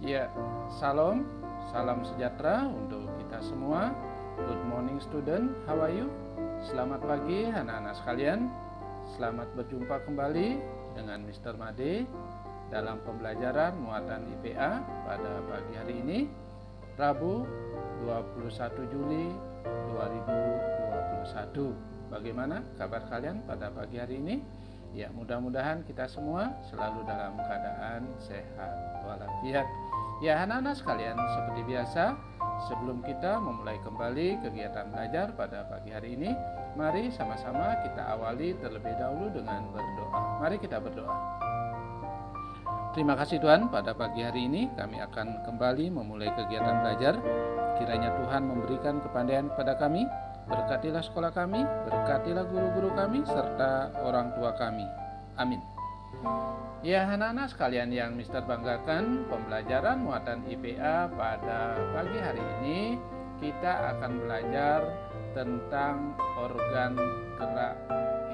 Ya, salam sejahtera untuk kita semua. Good morning student, how are you? Selamat pagi anak-anak sekalian. Selamat berjumpa kembali dengan Mr. Made dalam pembelajaran muatan IPA pada pagi hari ini, Rabu 21 Juli 2021. Bagaimana kabar kalian pada pagi hari ini? Ya, mudah-mudahan kita semua selalu dalam keadaan sehat walafiat. Ya, anak-anak sekalian, seperti biasa, sebelum kita memulai kembali kegiatan belajar pada pagi hari ini, mari sama-sama kita awali terlebih dahulu dengan berdoa. Mari kita berdoa. Terima kasih Tuhan, pada pagi hari ini kami akan kembali memulai kegiatan belajar. Kiranya Tuhan memberikan kepandaian kepada kami. Berkatilah sekolah kami, berkatilah guru-guru kami, serta orang tua kami. Amin. Ya, anak-anak sekalian yang Mister banggakan, pembelajaran muatan IPA pada pagi hari ini kita akan belajar tentang organ gerak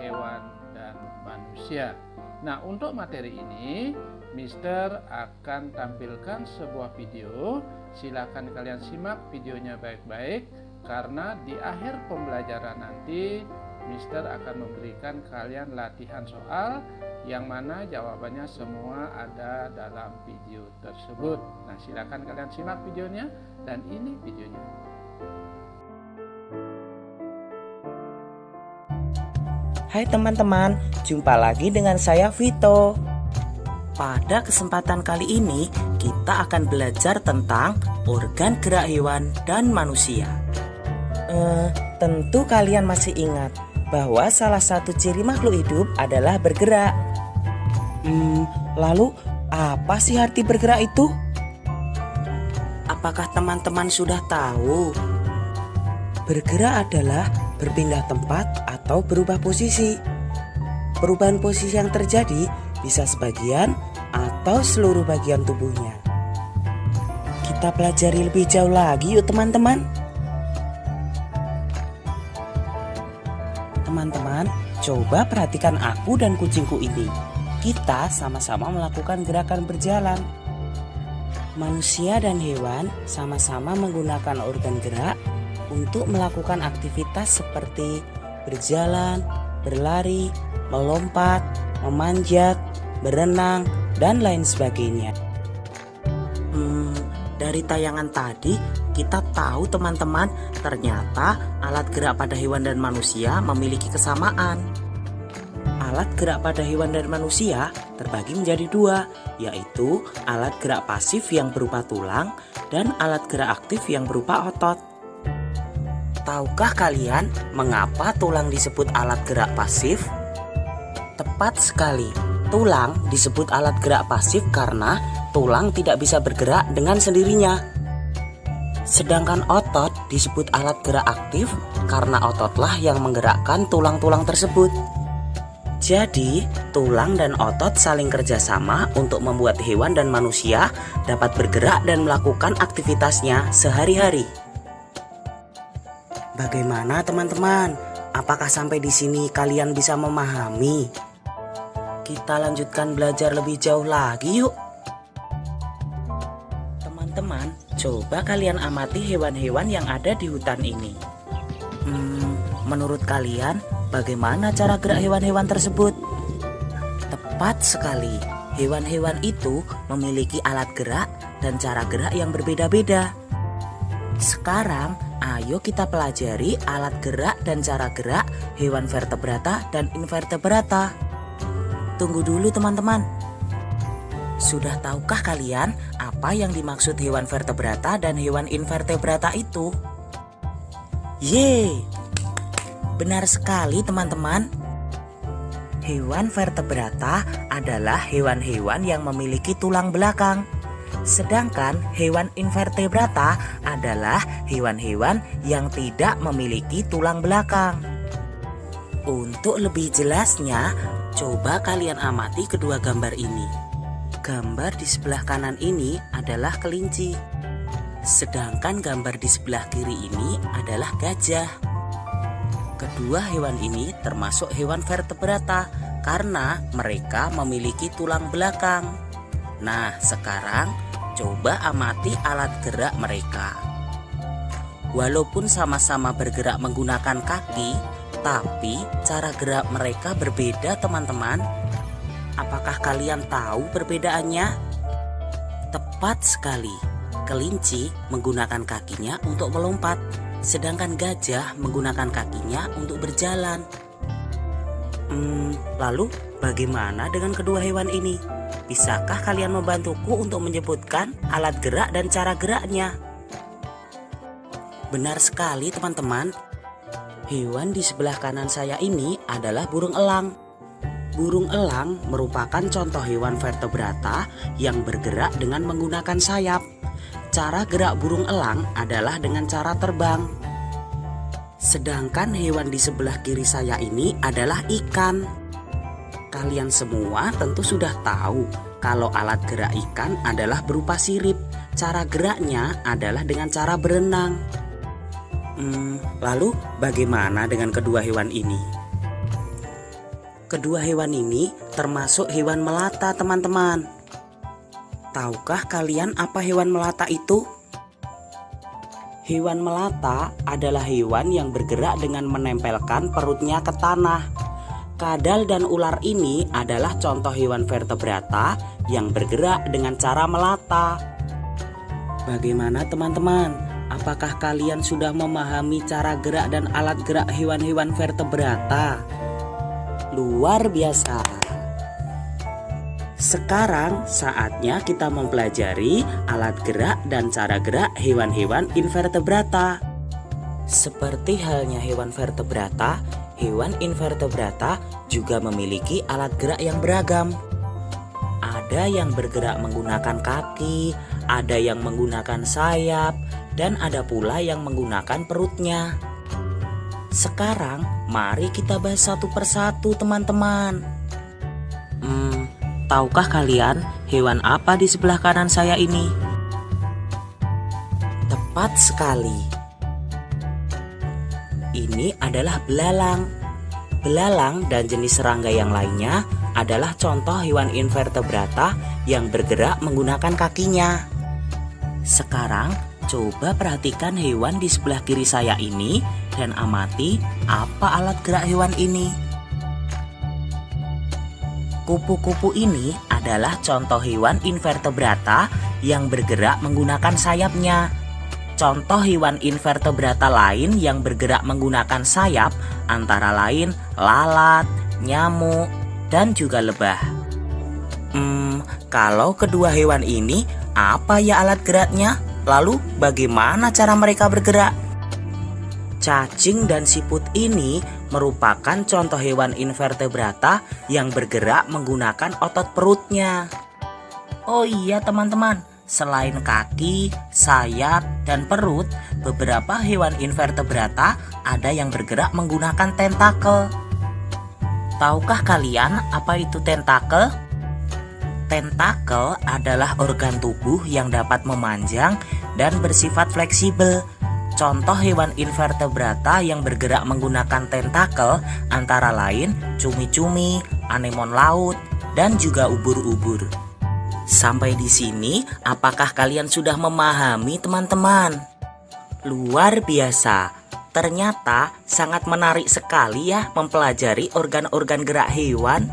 hewan dan manusia. Nah, untuk materi ini Mister akan tampilkan sebuah video. Silakan kalian simak videonya baik-baik, karena di akhir pembelajaran nanti Mister akan memberikan kalian latihan soal yang mana jawabannya semua ada dalam video tersebut. Nah, silakan kalian simak videonya, dan ini videonya. Hai teman-teman, jumpa lagi dengan saya Vito. Pada kesempatan kali ini kita akan belajar tentang organ gerak hewan dan manusia. Tentu kalian masih ingat bahwa salah satu ciri makhluk hidup adalah bergerak. Lalu apa sih arti bergerak itu? Apakah teman-teman sudah tahu? Bergerak adalah berpindah tempat atau berubah posisi. Perubahan posisi yang terjadi bisa sebagian atau seluruh bagian tubuhnya. Kita pelajari lebih jauh lagi yuk teman-teman. Teman-teman, coba perhatikan aku dan kucingku ini. Kita sama-sama melakukan gerakan berjalan. Manusia dan hewan sama-sama menggunakan organ gerak untuk melakukan aktivitas seperti berjalan, berlari, melompat, memanjat, berenang, dan lain sebagainya. Dari tayangan tadi kita tahu teman-teman, ternyata alat gerak pada hewan dan manusia memiliki kesamaan. Alat gerak pada hewan dan manusia terbagi menjadi dua, yaitu alat gerak pasif yang berupa tulang dan alat gerak aktif yang berupa otot. Tahukah kalian mengapa tulang disebut alat gerak pasif? Tepat sekali, tulang disebut alat gerak pasif karena tulang tidak bisa bergerak dengan sendirinya. Sedangkan otot disebut alat gerak aktif karena ototlah yang menggerakkan tulang-tulang tersebut. Jadi, tulang dan otot saling kerjasama untuk membuat hewan dan manusia dapat bergerak dan melakukan aktivitasnya sehari-hari. Bagaimana teman-teman? Apakah sampai di sini kalian bisa memahami? Kita lanjutkan belajar lebih jauh lagi yuk. Teman-teman, coba kalian amati hewan-hewan yang ada di hutan ini. Menurut kalian, bagaimana cara gerak hewan-hewan tersebut? Tepat sekali, hewan-hewan itu memiliki alat gerak dan cara gerak yang berbeda-beda. Sekarang, ayo kita pelajari alat gerak dan cara gerak hewan vertebrata dan invertebrata. Tunggu dulu teman-teman. Sudah tahukah kalian apa yang dimaksud hewan vertebrata dan hewan invertebrata itu? Yeay! Benar sekali teman-teman. Hewan vertebrata adalah hewan-hewan yang memiliki tulang belakang. Sedangkan hewan invertebrata adalah hewan-hewan yang tidak memiliki tulang belakang. Untuk lebih jelasnya, coba kalian amati kedua gambar ini. Gambar di sebelah kanan ini adalah kelinci. Sedangkan gambar di sebelah kiri ini adalah gajah. Kedua hewan ini termasuk hewan vertebrata karena mereka memiliki tulang belakang. Nah, sekarang Coba amati alat gerak mereka. Walaupun sama-sama bergerak menggunakan kaki, tapi cara gerak mereka berbeda, teman-teman. Apakah kalian tahu perbedaannya? Tepat sekali. Kelinci menggunakan kakinya untuk melompat, sedangkan gajah menggunakan kakinya untuk berjalan. Lalu bagaimana dengan kedua hewan ini? Bisakah kalian membantuku untuk menyebutkan alat gerak dan cara geraknya? Benar sekali, teman-teman. Hewan di sebelah kanan saya ini adalah burung elang. Burung elang merupakan contoh hewan vertebrata yang bergerak dengan menggunakan sayap. Cara gerak burung elang adalah dengan cara terbang. Sedangkan hewan di sebelah kiri saya ini adalah ikan. Kalian semua tentu sudah tahu kalau alat gerak ikan adalah berupa sirip. Cara geraknya adalah dengan cara berenang. Lalu bagaimana dengan kedua hewan ini? Kedua hewan ini termasuk hewan melata, teman-teman. Tahukah kalian apa hewan melata itu? Hewan melata adalah hewan yang bergerak dengan menempelkan perutnya ke tanah. Kadal dan ular ini adalah contoh hewan vertebrata yang bergerak dengan cara melata. Bagaimana, teman-teman? Apakah kalian sudah memahami cara gerak dan alat gerak hewan-hewan vertebrata? Luar biasa. Sekarang saatnya kita mempelajari alat gerak dan cara gerak hewan-hewan invertebrata. Seperti halnya hewan vertebrata, hewan invertebrata juga memiliki alat gerak yang beragam. Ada yang bergerak menggunakan kaki, ada yang menggunakan sayap, dan ada pula yang menggunakan perutnya. Sekarang mari kita bahas satu persatu, teman-teman. Tahukah kalian hewan apa di sebelah kanan saya ini? Tepat sekali. Ini adalah belalang. Belalang dan jenis serangga yang lainnya adalah contoh hewan invertebrata yang bergerak menggunakan kakinya. Sekarang coba perhatikan hewan di sebelah kiri saya ini dan amati apa alat gerak hewan ini. Kupu-kupu ini adalah contoh hewan invertebrata yang bergerak menggunakan sayapnya. Contoh hewan invertebrata lain yang bergerak menggunakan sayap antara lain lalat, nyamuk, dan juga lebah. Kalau kedua hewan ini, apa ya alat geraknya? Lalu bagaimana cara mereka bergerak? Cacing dan siput ini merupakan contoh hewan invertebrata yang bergerak menggunakan otot perutnya. Oh iya, teman-teman, selain kaki, sayap, dan perut, beberapa hewan invertebrata ada yang bergerak menggunakan tentakel. Tahukah kalian apa itu tentakel? Tentakel adalah organ tubuh yang dapat memanjang dan bersifat fleksibel. Contoh hewan invertebrata yang bergerak menggunakan tentakel antara lain cumi-cumi, anemon laut, dan juga ubur-ubur. Sampai di sini, apakah kalian sudah memahami, teman-teman? Luar biasa. Ternyata sangat menarik sekali ya mempelajari organ-organ gerak hewan.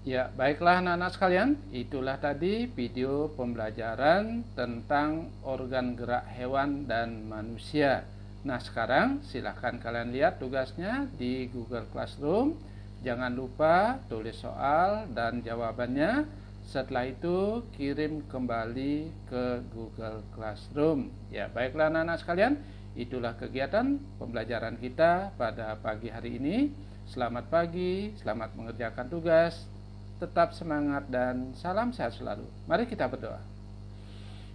Ya, baiklah anak-anak sekalian, itulah tadi video pembelajaran tentang organ gerak hewan dan manusia. Nah, sekarang silahkan kalian lihat tugasnya di Google Classroom. Jangan lupa tulis soal dan jawabannya. Setelah itu kirim kembali ke Google Classroom. Ya, baiklah anak-anak sekalian, itulah kegiatan pembelajaran kita pada pagi hari ini. Selamat pagi, selamat mengerjakan tugas. Tetap semangat dan salam sehat selalu. Mari kita berdoa.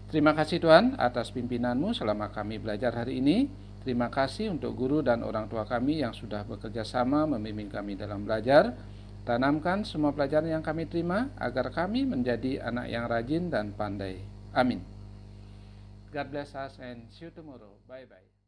Terima kasih Tuhan atas pimpinanmu selama kami belajar hari ini. Terima kasih untuk guru dan orang tua kami yang sudah bekerja sama membimbing kami dalam belajar. Tanamkan semua pelajaran yang kami terima agar kami menjadi anak yang rajin dan pandai. Amin. God bless us and see you tomorrow. Bye-bye.